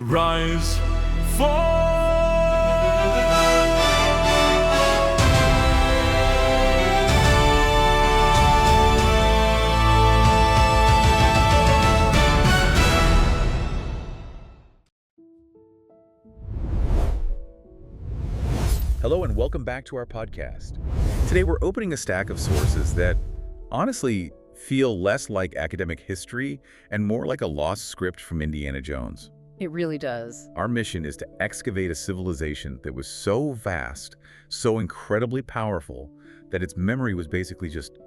Rise, fall. Hello and welcome back to our podcast. Today we're opening a stack of sources that honestly feel less like academic history and more like a lost script from Indiana Jones. It really does. Our mission is to excavate a civilization that was so vast, so incredibly powerful, that its memory was basically just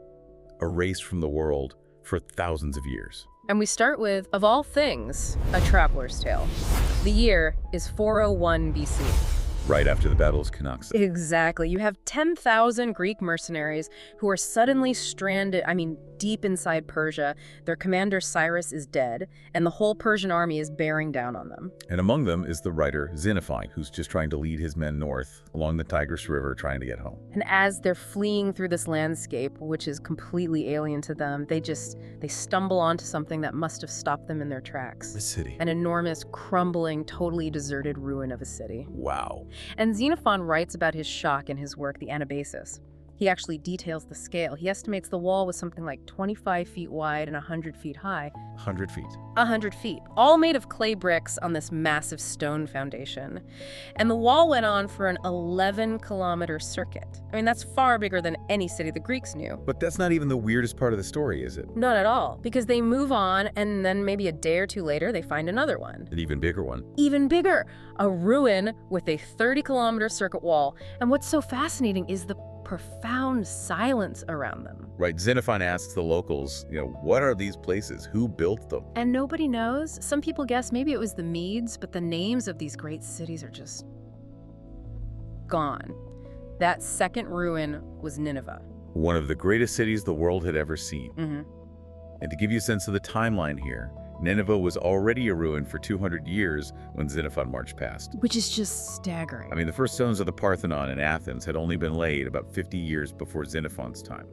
erased from the world for thousands of years. And we start with, of all things, a traveler's tale. The year is 401 BC. Right after the Battle of Canossa. Exactly. You have 10,000 Greek mercenaries who are suddenly stranded, deep inside Persia. Their commander Cyrus is dead, and the whole Persian army is bearing down on them. And among them is the writer Xenophon, who's just trying to lead his men north along the Tigris River trying to get home. And as they're fleeing through this landscape, which is completely alien to them, they stumble onto something that must have stopped them in their tracks. The city. An enormous, crumbling, totally deserted ruin of a city. Wow. And Xenophon writes about his shock in his work, The Anabasis. He actually details the scale. He estimates the wall was something like 25 feet wide and 100 feet high. 100 feet. 100 feet, all made of clay bricks on this massive stone foundation. And the wall went on for an 11-kilometer circuit. That's far bigger than any city the Greeks knew. But that's not even the weirdest part of the story, is it? Not at all, because they move on, and then maybe a day or two later, they find another one. An even bigger one. Even bigger, a ruin with a 30-kilometer circuit wall. And what's so fascinating is the profound silence around them. Right, Xenophon asks the locals, what are these places? Who built them? And nobody knows. Some people guess maybe it was the Medes, but the names of these great cities are just gone. That second ruin was Nineveh. One of the greatest cities the world had ever seen. Mm-hmm. And to give you a sense of the timeline here, Nineveh was already a ruin for 200 years when Xenophon marched past. Which is just staggering. The first stones of the Parthenon in Athens had only been laid about 50 years before Xenophon's time.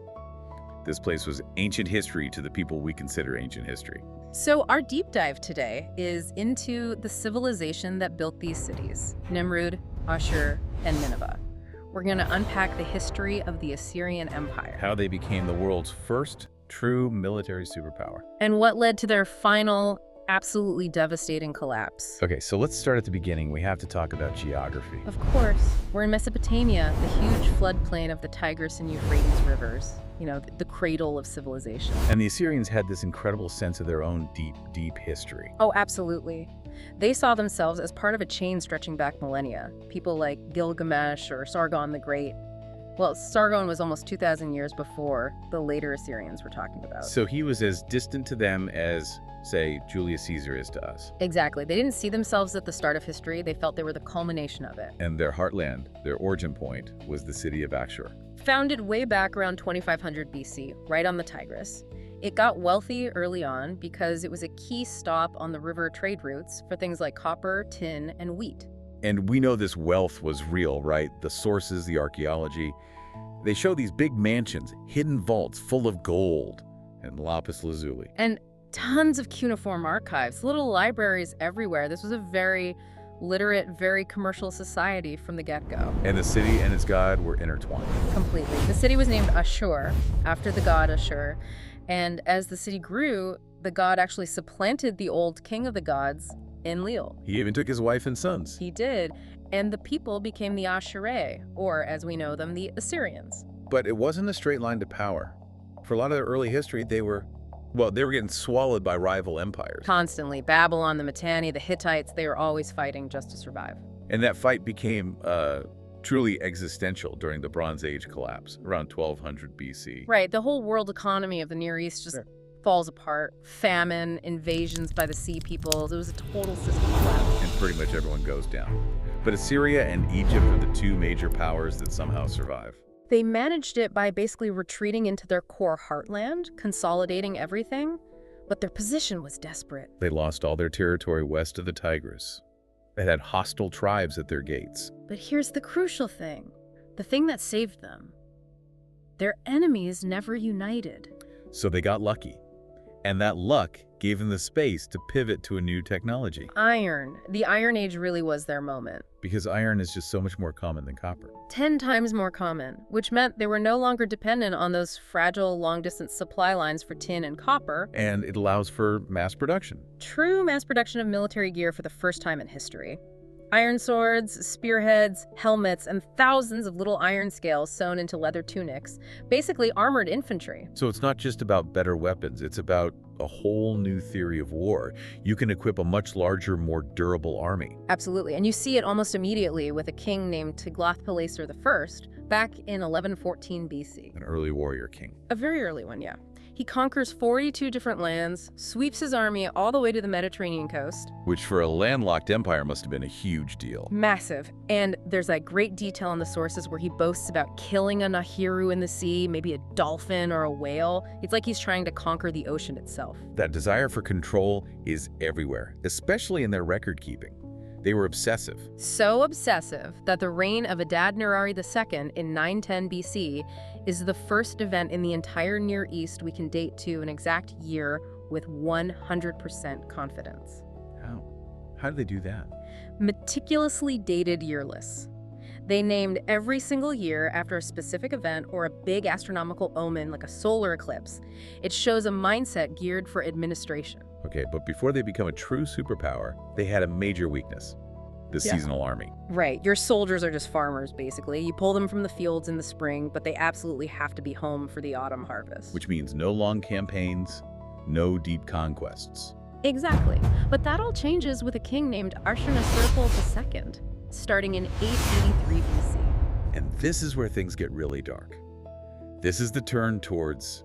This place was ancient history to the people we consider ancient history. So our deep dive today is into the civilization that built these cities, Nimrud, Ashur, and Nineveh. We're going to unpack the history of the Assyrian Empire. How they became the world's first true military superpower. And what led to their final, absolutely devastating collapse. Okay, so let's start at the beginning. We have to talk about geography. Of course. We're in Mesopotamia, the huge floodplain of the Tigris and Euphrates rivers. The cradle of civilization. And the Assyrians had this incredible sense of their own deep, deep history. Oh, absolutely. They saw themselves as part of a chain stretching back millennia. People like Gilgamesh or Sargon the Great. Well, Sargon was almost 2,000 years before the later Assyrians we're talking about. So he was as distant to them as, say, Julius Caesar is to us. Exactly. They didn't see themselves at the start of history. They felt they were the culmination of it. And their heartland, their origin point, was the city of Ashur. Founded way back around 2500 BC, right on the Tigris. It got wealthy early on because it was a key stop on the river trade routes for things like copper, tin, and wheat. And we know this wealth was real, right? The sources, the archaeology. They show these big mansions, hidden vaults full of gold and lapis lazuli. And tons of cuneiform archives, little libraries everywhere. This was a very literate, very commercial society from the get-go. And the city and its god were intertwined. Completely. The city was named Ashur, after the god Ashur. And as the city grew, the god actually supplanted the old king of the gods, Enlil. He even took his wife and sons. He did. And the people became the Ashur, or as we know them, the Assyrians. But it wasn't a straight line to power. For a lot of their early history, they were getting swallowed by rival empires. Constantly. Babylon, the Mitanni, the Hittites, they were always fighting just to survive. And that fight became truly existential during the Bronze Age collapse, around 1200 BC. Right. The whole world economy of the Near East just falls apart. Famine, invasions by the sea peoples. It was a total system collapse. And pretty much everyone goes down. But Assyria and Egypt are the two major powers that somehow survive. They managed it by basically retreating into their core heartland, consolidating everything, but their position was desperate. They lost all their territory west of the Tigris. They had hostile tribes at their gates. But here's the crucial thing, the thing that saved them. Their enemies never united. So they got lucky. And that luck gave them the space to pivot to a new technology. Iron. The Iron Age really was their moment. Because iron is just so much more common than copper. 10 times more common, which meant they were no longer dependent on those fragile long-distance supply lines for tin and copper. And it allows for mass production. True mass production of military gear for the first time in history. Iron swords, spearheads, helmets, and thousands of little iron scales sewn into leather tunics, basically armored infantry. So it's not just about better weapons, it's about a whole new theory of war. You can equip a much larger, more durable army. Absolutely, and you see it almost immediately with a king named Tiglath-Pileser I back in 1114 BC. An early warrior king. A very early one, yeah. He conquers 42 different lands, sweeps his army all the way to the Mediterranean coast. Which for a landlocked empire must have been a huge deal. Massive. And there's that great detail in the sources where he boasts about killing a Nahiru in the sea, maybe a dolphin or a whale. It's like he's trying to conquer the ocean itself. That desire for control is everywhere, especially in their record keeping. They were obsessive. So obsessive that the reign of Adad-nirari II in 910 BC is the first event in the entire Near East we can date to an exact year with 100% confidence. How did they do that? Meticulously dated year lists. They named every single year after a specific event or a big astronomical omen like a solar eclipse. It shows a mindset geared for administration. Okay, but before they become a true superpower, they had a major weakness. The seasonal army. Right. Your soldiers are just farmers, basically. You pull them from the fields in the spring, but they absolutely have to be home for the autumn harvest. Which means no long campaigns, no deep conquests. Exactly. But that all changes with a king named Ashur II, starting in 883 BC. And this is where things get really dark. This is the turn towards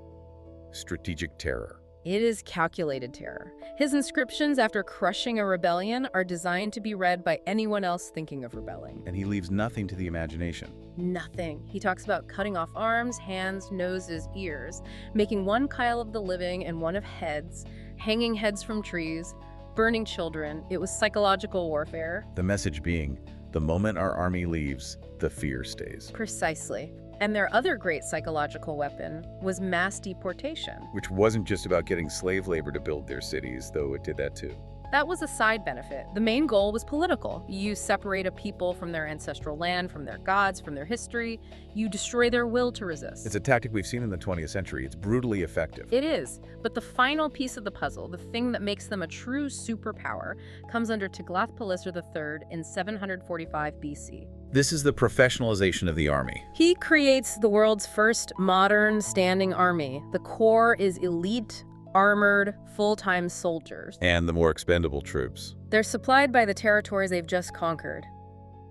strategic terror. It is calculated terror. His inscriptions after crushing a rebellion are designed to be read by anyone else thinking of rebelling. And he leaves nothing to the imagination. Nothing. He talks about cutting off arms, hands, noses, ears, making one Kyle of the living and one of heads, hanging heads from trees, burning children. It was psychological warfare. The message being, the moment our army leaves, the fear stays. Precisely. And their other great psychological weapon was mass deportation. Which wasn't just about getting slave labor to build their cities, though it did that too. That was a side benefit. The main goal was political. You separate a people from their ancestral land, from their gods, from their history. You destroy their will to resist. It's a tactic we've seen in the 20th century. It's brutally effective. It is. But the final piece of the puzzle, the thing that makes them a true superpower, comes under Tiglath-Pileser III in 745 BC. This is the professionalization of the army. He creates the world's first modern standing army. The core is elite, armored, full-time soldiers. And the more expendable troops. They're supplied by the territories they've just conquered.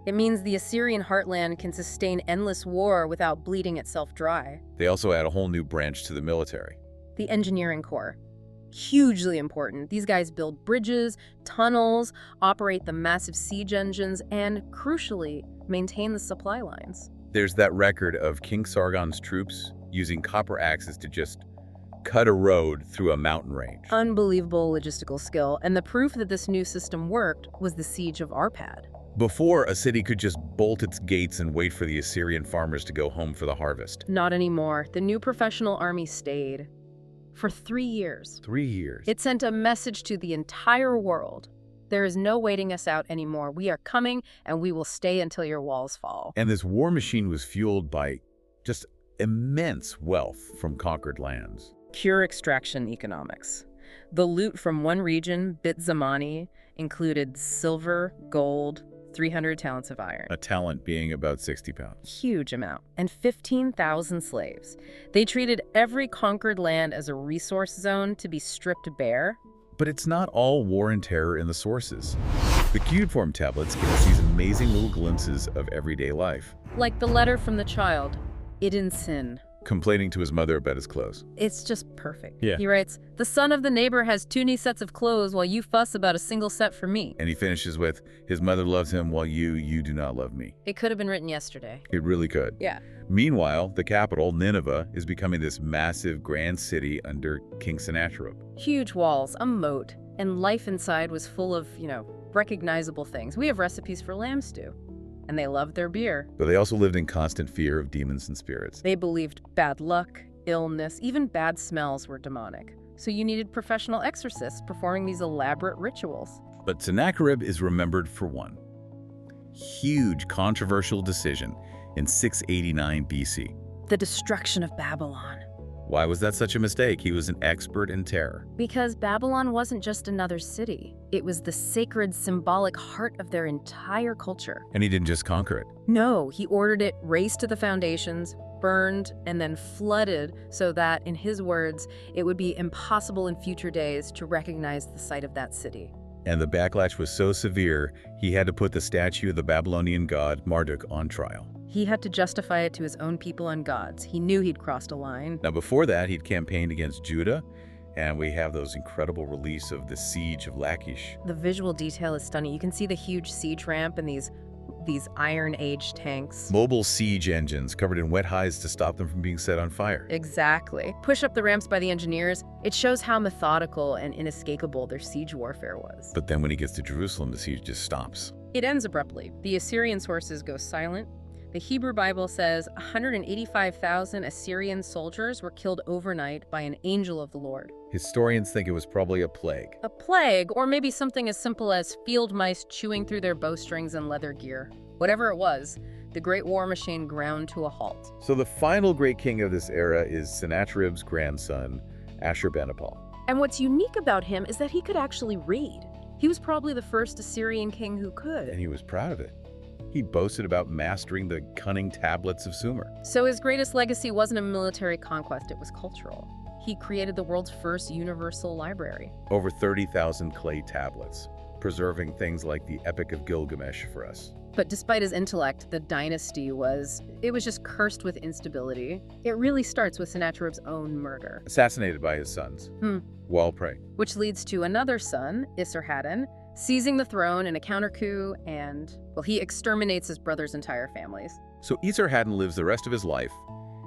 It means the Assyrian heartland can sustain endless war without bleeding itself dry. They also add a whole new branch to the military. The engineering corps. Hugely important. These guys build bridges, tunnels, operate the massive siege engines, and, crucially, maintain the supply lines. There's that record of King Sargon's troops using copper axes to just cut a road through a mountain range. Unbelievable logistical skill, and the proof that this new system worked was the siege of Arpad. Before, a city could just bolt its gates and wait for the Assyrian farmers to go home for the harvest. Not anymore. The new professional army stayed. For 3 years. 3 years. It sent a message to the entire world. There is no waiting us out anymore. We are coming, and we will stay until your walls fall. And this war machine was fueled by just immense wealth from conquered lands. Pure extraction economics. The loot from one region, Bit Zamani, included silver, gold, 300 talents of iron. A talent being about 60 pounds. Huge amount. And 15,000 slaves. They treated every conquered land as a resource zone to be stripped bare. But it's not all war and terror in the sources. The cuneiform tablets give us these amazing little glimpses of everyday life. Like the letter from the child, Idin Sin. Complaining to his mother about his clothes. It's just perfect. Yeah. He writes, "The son of the neighbor has 2 new sets of clothes while you fuss about a single set for me." And he finishes with, his mother loves him while you do not love me. It could have been written yesterday. It really could. Yeah. Meanwhile, the capital, Nineveh, is becoming this massive grand city under King Sennacherib. Huge walls, a moat, and life inside was full of, recognizable things. We have recipes for lamb stew. And they loved their beer. But they also lived in constant fear of demons and spirits. They believed bad luck, illness, even bad smells were demonic. So you needed professional exorcists performing these elaborate rituals. But Sennacherib is remembered for one huge controversial decision in 689 BC. The destruction of Babylon. Why was that such a mistake? He was an expert in terror. Because Babylon wasn't just another city. It was the sacred, symbolic heart of their entire culture. And he didn't just conquer it. No, he ordered it razed to the foundations, burned, and then flooded so that, in his words, it would be impossible in future days to recognize the site of that city. And the backlash was so severe, he had to put the statue of the Babylonian god Marduk on trial. He had to justify it to his own people and gods. He knew he'd crossed a line. Now before that, he'd campaigned against Judah, and we have those incredible reliefs of the siege of Lachish. The visual detail is stunning. You can see the huge siege ramp and these Iron Age tanks. Mobile siege engines covered in wet hides to stop them from being set on fire. Exactly. Push up the ramps by the engineers. It shows how methodical and inescapable their siege warfare was. But then when he gets to Jerusalem, the siege just stops. It ends abruptly. The Assyrian sources go silent. The Hebrew Bible says 185,000 Assyrian soldiers were killed overnight by an angel of the Lord. Historians think it was probably a plague. A plague, or maybe something as simple as field mice chewing through their bowstrings and leather gear. Whatever it was, the great war machine ground to a halt. So the final great king of this era is Sennacherib's grandson, Ashurbanipal. And what's unique about him is that he could actually read. He was probably the first Assyrian king who could. And he was proud of it. He boasted about mastering the cunning tablets of Sumer. So his greatest legacy wasn't a military conquest, it was cultural. He created the world's first universal library. Over 30,000 clay tablets, preserving things like the Epic of Gilgamesh for us. But despite his intellect, the dynasty was just cursed with instability. It really starts with Sennacherib's own murder. Assassinated by his sons while praying. Which leads to another son, Esarhaddon, seizing the throne in a counter coup, and, well, he exterminates his brother's entire families. So Esarhaddon lives the rest of his life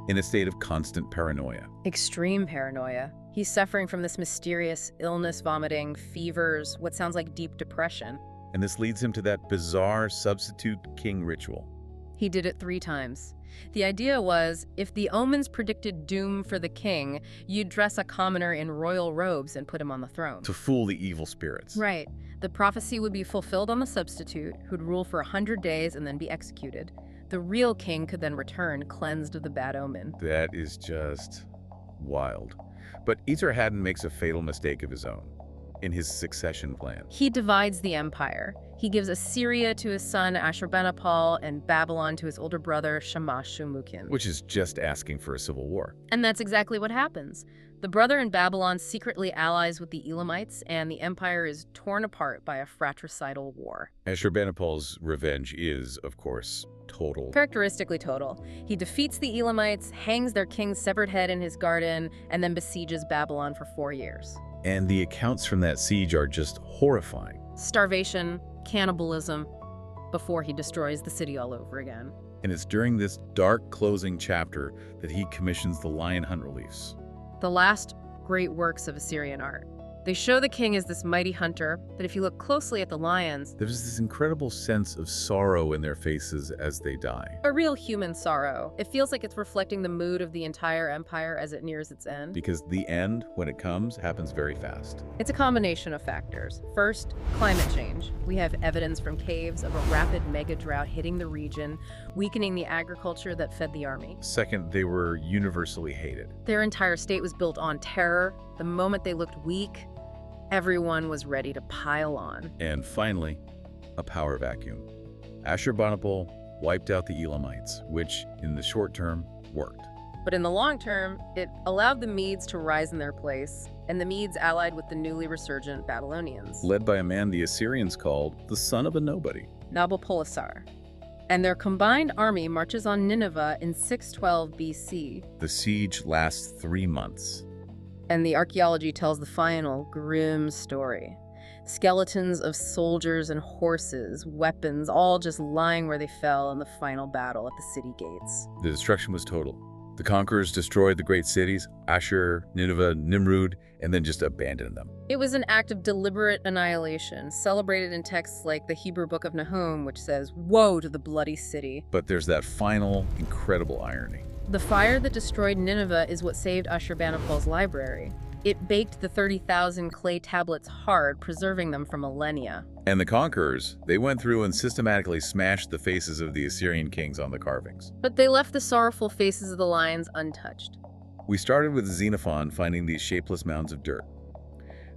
in a state of constant paranoia. Extreme paranoia. He's suffering from this mysterious illness, vomiting, fevers, what sounds like deep depression. And this leads him to that bizarre substitute king ritual. He did it 3 times. The idea was, if the omens predicted doom for the king, you'd dress a commoner in royal robes and put him on the throne. To fool the evil spirits. Right. The prophecy would be fulfilled on the substitute, who'd rule for 100 days and then be executed. The real king could then return, cleansed of the bad omen. That is just wild. But Esarhaddon makes a fatal mistake of his own in his succession plan. He divides the empire. He gives Assyria to his son Ashurbanipal and Babylon to his older brother Shamash-shum-ukin. Which is just asking for a civil war. And that's exactly what happens. The brother in Babylon secretly allies with the Elamites, and the empire is torn apart by a fratricidal war. Ashurbanipal's revenge is, of course, total. Characteristically total. He defeats the Elamites, hangs their king's severed head in his garden, and then besieges Babylon for 4 years. And the accounts from that siege are just horrifying. Starvation, cannibalism, before he destroys the city all over again. And it's during this dark closing chapter that he commissions the lion hunt reliefs. The last great works of Assyrian art. They show the king as this mighty hunter, but if you look closely at the lions, there's this incredible sense of sorrow in their faces as they die. A real human sorrow. It feels like it's reflecting the mood of the entire empire as it nears its end. Because the end, when it comes, happens very fast. It's a combination of factors. First, climate change. We have evidence from caves of a rapid mega drought hitting the region, weakening the agriculture that fed the army. Second, they were universally hated. Their entire state was built on terror. The moment they looked weak, everyone was ready to pile on. And finally, a power vacuum. Ashurbanipal wiped out the Elamites, which, in the short term, worked. But in the long term, it allowed the Medes to rise in their place, and the Medes allied with the newly resurgent Babylonians. Led by a man the Assyrians called the son of a nobody. Nabopolassar. And their combined army marches on Nineveh in 612 BC. The siege lasts 3 months. And the archaeology tells the final, grim story. Skeletons of soldiers and horses, weapons, all just lying where they fell in the final battle at the city gates. The destruction was total. The conquerors destroyed the great cities, Ashur, Nineveh, Nimrud, and then just abandoned them. It was an act of deliberate annihilation, celebrated in texts like the Hebrew Book of Nahum, which says, "Woe to the bloody city." But there's that final, incredible irony. The fire that destroyed Nineveh is what saved Ashurbanipal's library. It baked the 30,000 clay tablets hard, preserving them for millennia. And the conquerors, they went through and systematically smashed the faces of the Assyrian kings on the carvings. But they left the sorrowful faces of the lions untouched. We started with Xenophon finding these shapeless mounds of dirt.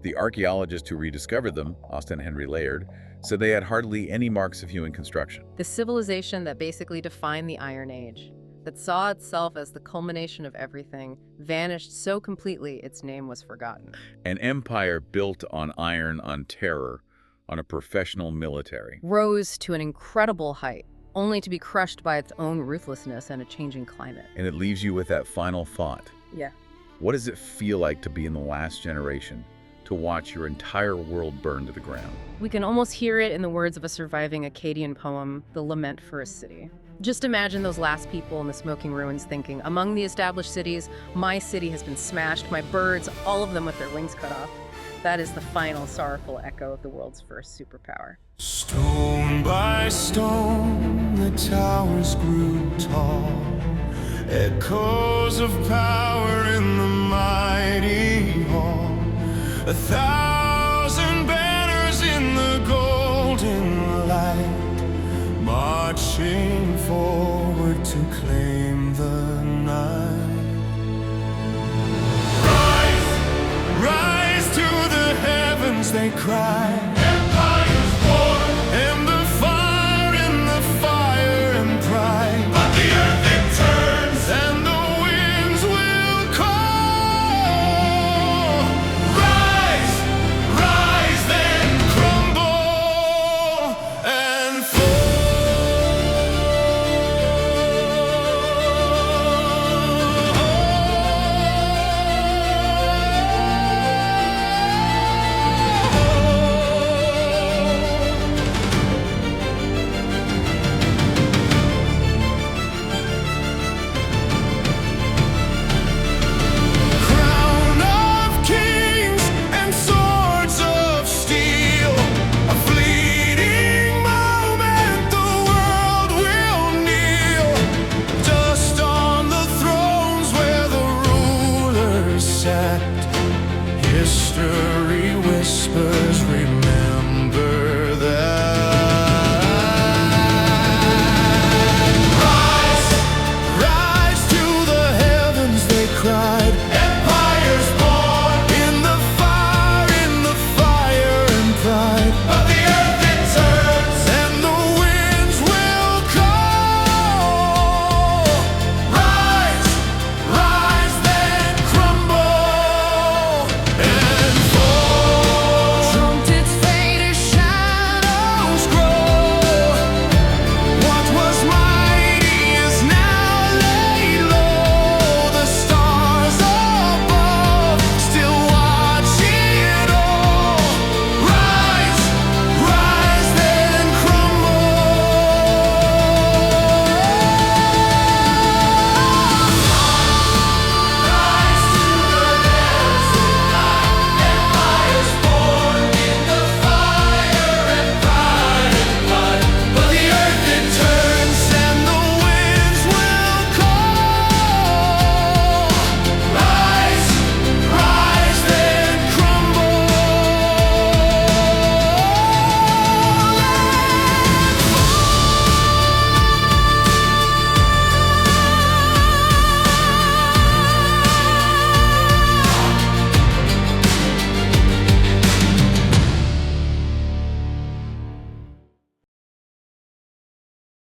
The archaeologist who rediscovered them, Austin Henry Layard, said they had hardly any marks of human construction. The civilization that basically defined the Iron Age, that saw itself as the culmination of everything, vanished so completely its name was forgotten. An empire built on iron, on terror, on a professional military. Rose to an incredible height, only to be crushed by its own ruthlessness and a changing climate. And it leaves you with that final thought. Yeah. What does it feel like to be in the last generation, to watch your entire world burn to the ground? We can almost hear it in the words of a surviving Akkadian poem, The Lament for a City. Just imagine those last people in the smoking ruins thinking, among the established cities, my city has been smashed, my birds, all of them with their wings cut off. That is the final sorrowful echo of the world's first superpower. Stone by stone, the towers grew tall. Echoes of power in the mighty hall. 1,000 banners in the golden light, marching forward to claim the night. Rise, rise to the heavens, they cry.